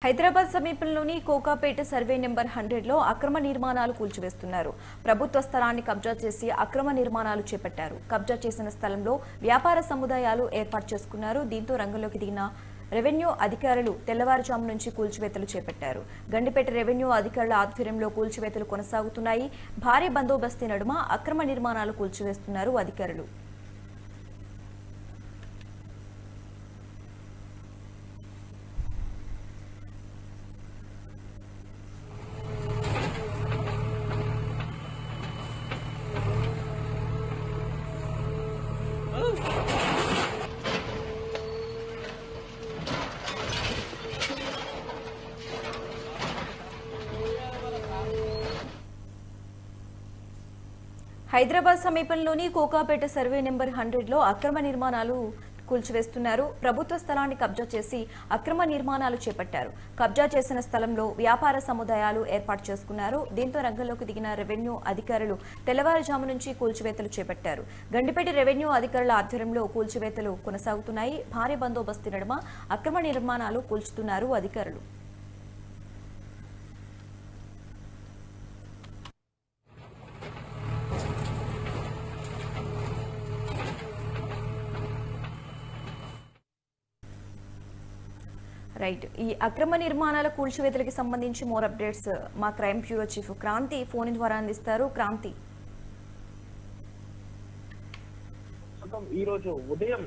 హైదరాబాద్ సమీపంలోని Kokapet survey number 100లో అక్రమ నిర్మాణాలు కూల్చివేస్తున్నారు. ప్రభుత్వ స్థలాన్ని కబ్జా చేసి అక్రమ నిర్మాణాలు చేపట్టారు. కబ్జా చేసిన స్థలంలో వ్యాపార సముదాయాలు ఏర్పాటు చేసుకున్నారు. దీంతో రంగంలోకి దిగిన రెవెన్యూ అధికారులు తెల్లవారుజాము నుంచి కూల్చివేతలు చేపట్టారు. గండిపేట రెవెన్యూ అధికారుల ఆధ్వర్యంలో కూల్చివేతలు కొనసాగుతున్నాయి. భారీ బందోబస్తు నడుమ అక్రమ నిర్మాణాలు కూల్చివేస్తున్నారు అధికారులు. హైదరాబాద్ సమీపంలోని కోకాపేట సర్వే నెంబర్ 100లో అక్రమ నిర్మాణాలు కూల్చివేస్తున్నారు. ప్రభుత్వ స్థలాన్ని కబ్జా చేసి అక్రమ నిర్మాణాలు చేపట్టారు. కబ్జా చేసిన స్థలంలో వ్యాపార సముదాయాలు ఏర్పాటు చేసుకున్నారు. దీంతో రంగంలోకి దిగిన రెవెన్యూ అధికారులు తెల్లవారుజాము నుంచి కూల్చివేతలు చేపట్టారు. గండిపేట రెవెన్యూ అధికారుల ఆధ్వర్యంలో కూల్చివేతలు కొనసాగుతున్నాయి. భారీ బందోబస్తు నడుమ అక్రమ నిర్మాణాలు కూల్చుతున్నారు అధికారులు. రైట్, ఈ అక్రమ నిర్మాణాల కూల్చివేతలకి సంబంధించి మోర్ అప్డేట్స్ మా crime bureau chief Kranti phone ద్వారా అందిస్తారు. క్రాంతి, ఈ రోజు ఉదయం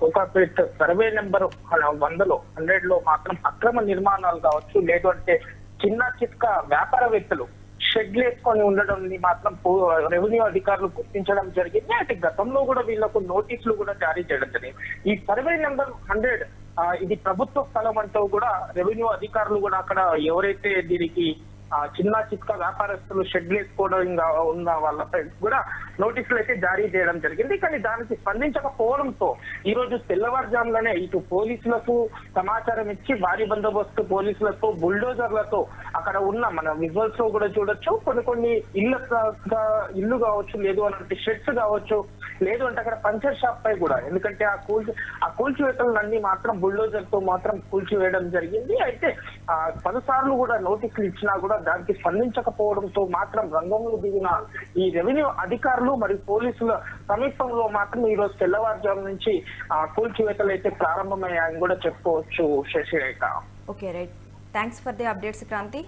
కోకాపేట్ సర్వే నెంబర్ 100లో మాత్రం అక్రమ నిర్మాణాలు కావచ్చు, లేదు అంటే చిన్న చిత్క వ్యాపారవేత్తలు షెడ్లు వేసుకొని ఉండడం మాత్రం రెవెన్యూ అధికారులు గుర్తించడం జరిగింది. అయితే గతంలో కూడా వీళ్లకు నోటీసులు కూడా జారీ చేయడం జరిగింది. ఈ సర్వే నెంబర్ 100 ఇది ప్రభుత్వ స్థలం అంటూ కూడా రెవెన్యూ అధికారులు కూడా అక్కడ ఎవరైతే దీనికి చిన్న చిత్క వ్యాపారస్తులు షెడ్లు వేసుకోవడం ఉన్న వాళ్ళపై కూడా నోటీసులు అయితే జారీ చేయడం జరిగింది. కానీ దానికి స్పందించకపోవడంతో ఈ రోజు తెల్లవారుజాములోనే ఇటు పోలీసులకు సమాచారం ఇచ్చి భారీ బందోబస్తు పోలీసులతో బుల్డోజర్లతో అక్కడ ఉన్న మన విజువల్స్ లో కూడా చూడొచ్చు, కొన్ని ఇల్లు కావచ్చు, లేదు అంటే షెడ్స్ కావచ్చు, లేదు అంటే అక్కడ పంచర్ షాప్ పై కూడా, ఎందుకంటే ఆ కూల్చివేతలన్నీ మాత్రం బుల్డోజర్ తో మాత్రం కూల్చివేయడం జరిగింది. అయితే 10 సార్లు కూడా నోటీసులు ఇచ్చినా కూడా దానికి స్పందించకపోవడంతో మాత్రం రంగంలో దిగిన ఈ రెవెన్యూ అధికారులు మరియు పోలీసుల సమీపంలో మాత్రం ఈ రోజు తెల్లవారుజాము నుంచి కూల్చివేతలు అయితే ప్రారంభమయ్యాయని కూడా చెప్పుకోవచ్చు. Shashirekha. Okay, right, thanks for the updates Kranti.